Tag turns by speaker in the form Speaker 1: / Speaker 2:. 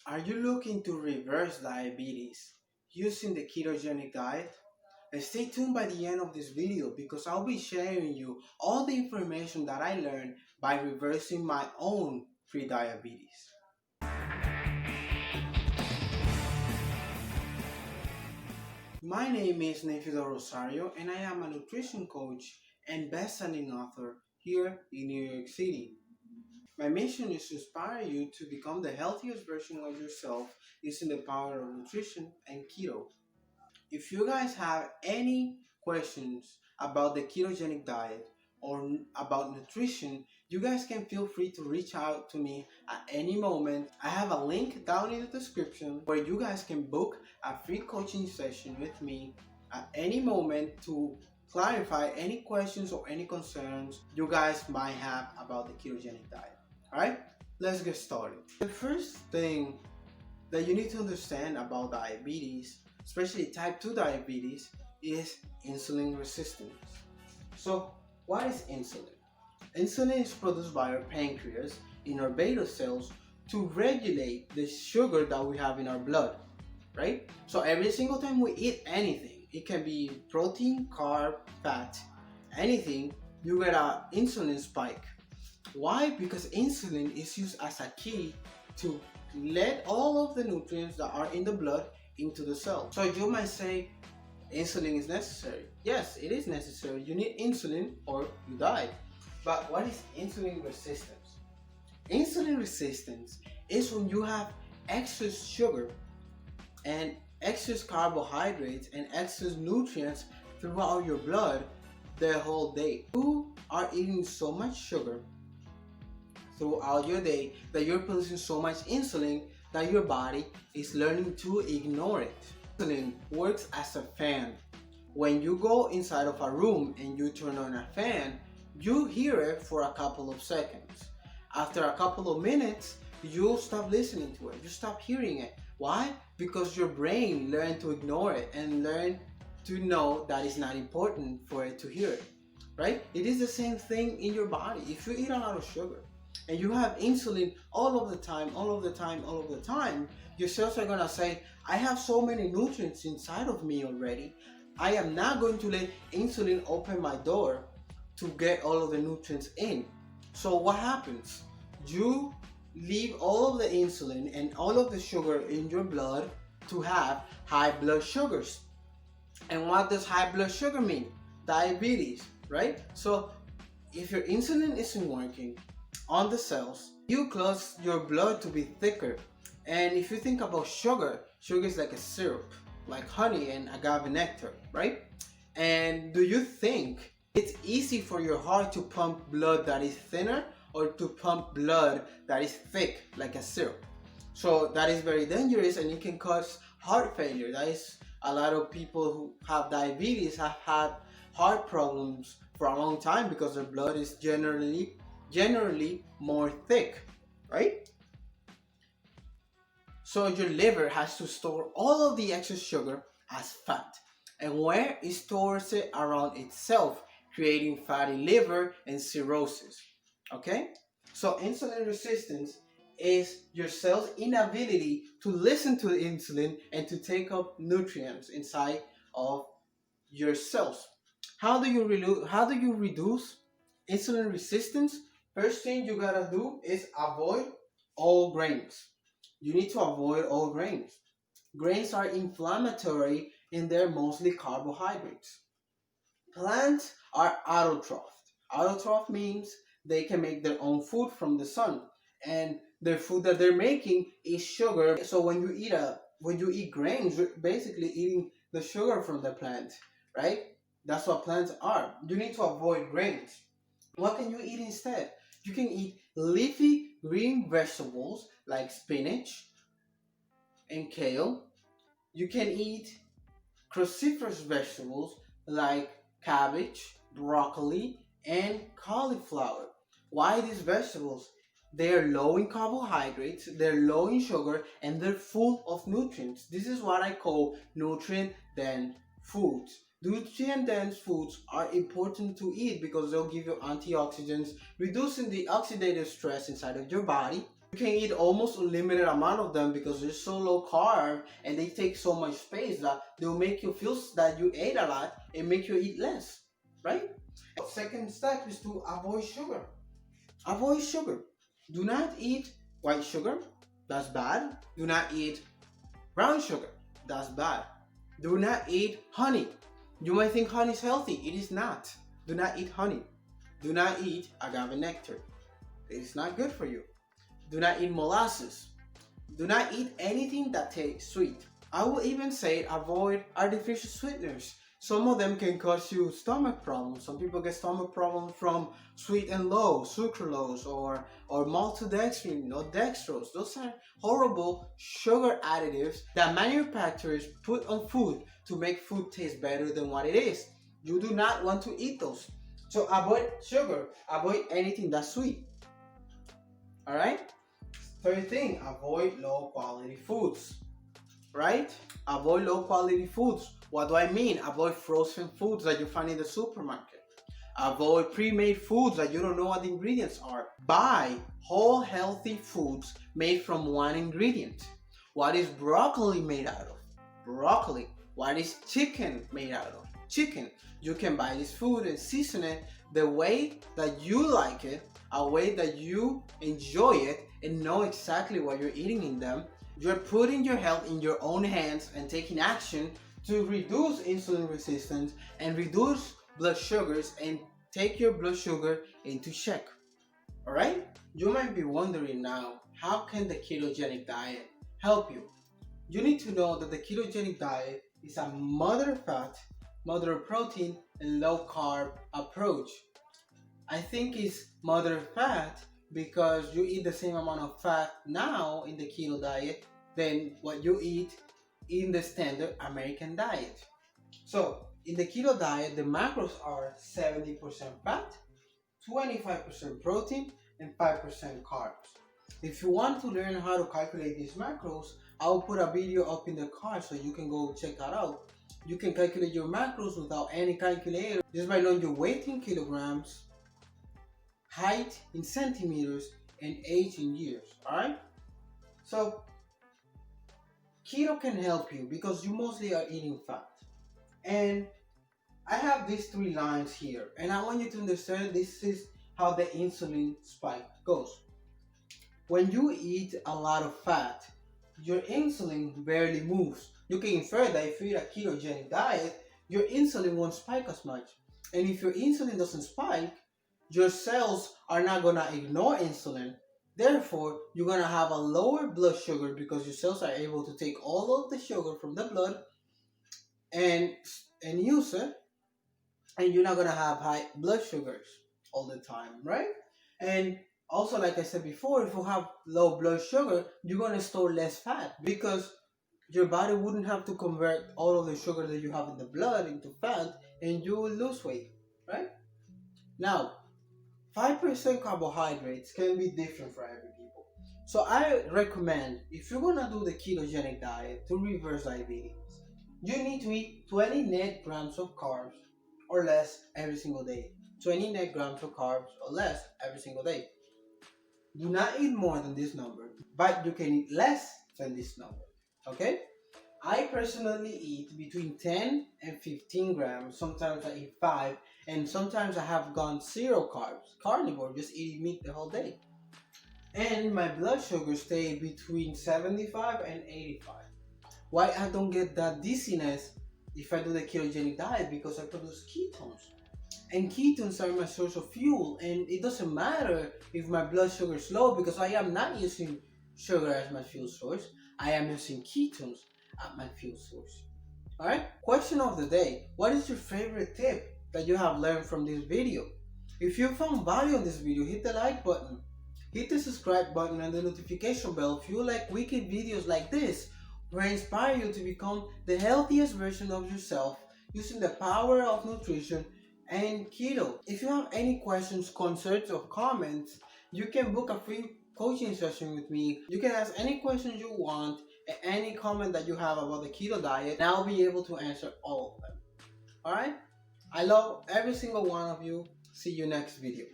Speaker 1: Are you looking to reverse diabetes using the ketogenic diet? And stay tuned by the end of this video because I'll be sharing you all the information that I learned by reversing my own pre-diabetes. My name is Neyfi Del Rosario and I am a nutrition coach and best-selling author here in New York City. My mission is to inspire you to become the healthiest version of yourself using the power of nutrition and keto. If you guys have any questions about the ketogenic diet or about nutrition, you guys can feel free to reach out to me at any moment. I have a link down in the description where you guys can book a free coaching session with me at any moment to clarify any questions or any concerns you guys might have about the ketogenic diet. Alright, let's get started. The first thing that you need to understand about diabetes, especially type 2 diabetes, is insulin resistance. So, what is insulin? Insulin is produced by our pancreas in our beta cells to regulate the sugar that we have in our blood, right? So every single time we eat anything, it can be protein, carb, fat, anything, you get an insulin spike. Why? Because insulin is used as a key to let all of the nutrients that are in the blood into the cell. So you might say insulin is necessary. Yes, it is necessary. You need insulin or you die. But what is insulin resistance? Insulin resistance is when you have excess sugar and excess carbohydrates and excess nutrients throughout your blood the whole day. You are eating so much sugar throughout your day that you're producing so much insulin that your body is learning to ignore it. Insulin works as a fan. When you go inside of a room and you turn on a fan, you hear it for a couple of seconds. After a couple of minutes, you stop listening to it. You stop hearing it. Why? Because your brain learned to ignore it and learn to know that it's not important for it to hear it. Right? It is the same thing in your body. If you eat a lot of sugar, and you have insulin all of the time, your cells are gonna say, I have so many nutrients inside of me already. I am not going to let insulin open my door to get all of the nutrients in. So what happens? You leave all of the insulin and all of the sugar in your blood to have high blood sugars. And what does high blood sugar mean? Diabetes, right? So if your insulin isn't working on the cells, you cause your blood to be thicker. And if you think about sugar, sugar is like a syrup, like honey and agave nectar, right? And do you think it's easy for your heart to pump blood that is thinner or to pump blood that is thick, like a syrup? So that is very dangerous and it can cause heart failure. That is, a lot of people who have diabetes have had heart problems for a long time because their blood is generally more thick, right? So your liver has to store all of the excess sugar as fat. And where it stores it? Around itself, creating fatty liver and cirrhosis. Okay? So insulin resistance is your cell's inability to listen to the insulin and to take up nutrients inside of your cells. How do you reduce insulin resistance? First thing you gotta do is avoid all grains. You need to avoid all grains. Grains are inflammatory and they're mostly carbohydrates. Plants are autotrophed. Autotroph means they can make their own food from the sun, and the food that they're making is sugar. So when you eat grains, you're basically eating the sugar from the plant, right? That's what plants are. You need to avoid grains. What can you eat instead? You can eat leafy green vegetables like spinach and kale. You can eat cruciferous vegetables like cabbage, broccoli, and cauliflower. Why these vegetables? They are low in carbohydrates, they're low in sugar, and they're full of nutrients. This is what I call nutrient-dense foods. Nutrient-dense foods are important to eat because they'll give you antioxidants, reducing the oxidative stress inside of your body, You can eat almost unlimited amount of them because they're so low carb and they take so much space that they'll make you feel that you ate a lot and make you eat less, right? Second step is to avoid sugar. Avoid sugar. Do not eat white sugar. That's bad. Do not eat brown sugar. That's bad. Do not eat honey. You might think honey is healthy. It is not. Do not eat honey. Do not eat agave nectar. It is not good for you. Do not eat molasses. Do not eat anything that tastes sweet. I will even say avoid artificial sweeteners. Some of them can cause you stomach problems. Some people get stomach problems from sweet and low, sucralose, or maltodextrin or dextrose. Those are horrible sugar additives that manufacturers put on food to make food taste better than what it is. You do not want to eat those. So avoid sugar. Avoid anything that's sweet. Alright? Third thing, avoid low quality foods. Right? Avoid low quality foods. What do I mean? Avoid frozen foods that you find in the supermarket. Avoid pre-made foods that you don't know what the ingredients are. Buy whole healthy foods made from one ingredient. What is broccoli made out of? Broccoli. What is chicken made out of? Chicken. You can buy this food and season it the way that you like it, a way that you enjoy it, and know exactly what you're eating in them. You're putting your health in your own hands and taking action to reduce insulin resistance and reduce blood sugars and take your blood sugar into check. Alright? You might be wondering now, how can the ketogenic diet help you? You need to know that the ketogenic diet is a moderate fat, moderate protein, and low carb approach. I think it's moderate fat because you eat the same amount of fat now in the keto diet than what you eat in the standard American diet. So in the keto diet, the macros are 70% fat, 25% protein, and 5% carbs. If you want to learn how to calculate these macros, I will put a video up in the card so you can go check that out. You can calculate your macros without any calculator just by knowing your weight in kilograms, height in centimeters, and age in years. Alright? So keto can help you because you mostly are eating fat. And I have these 3 lines here, and I want you to understand this is how the insulin spike goes. When you eat a lot of fat, your insulin barely moves. You can infer that if you eat a ketogenic diet, your insulin won't spike as much. And if your insulin doesn't spike, your cells are not gonna ignore insulin. Therefore, you're gonna have a lower blood sugar because your cells are able to take all of the sugar from the blood and use it, and you're not gonna have high blood sugars all the time, right? And also, like I said before, if you have low blood sugar, you're gonna store less fat because your body wouldn't have to convert all of the sugar that you have in the blood into fat, and you will lose weight, right? Now, 5% carbohydrates can be different for every people. So I recommend, if you're gonna do the ketogenic diet to reverse diabetes, you need to eat 20 net grams of carbs or less every single day. 20 net grams of carbs or less every single day. Do not eat more than this number, but you can eat less than this number, okay? I personally eat between 10 and 15 grams. Sometimes I eat 5, and sometimes I have gone 0 carbs, carnivore, just eating meat the whole day. And my blood sugar stay between 75 and 85. Why I don't get that dizziness if I do the ketogenic diet? Because I produce ketones. And ketones are my source of fuel, and it doesn't matter if my blood sugar is low because I am not using sugar as my fuel source. I am using ketones as my fuel source. Alright? Question of the day. What is your favorite tip that you have learned from this video? If you found value in this video, hit the like button. Hit the subscribe button and the notification bell if you like wicked videos like this, where I inspire you to become the healthiest version of yourself using the power of nutrition and keto. If you have any questions, concerns, or comments, you can book a free coaching session with me. You can ask any questions you want and any comment that you have about the keto diet, and I'll be able to answer all of them. Alright? I love every single one of you. See you next video.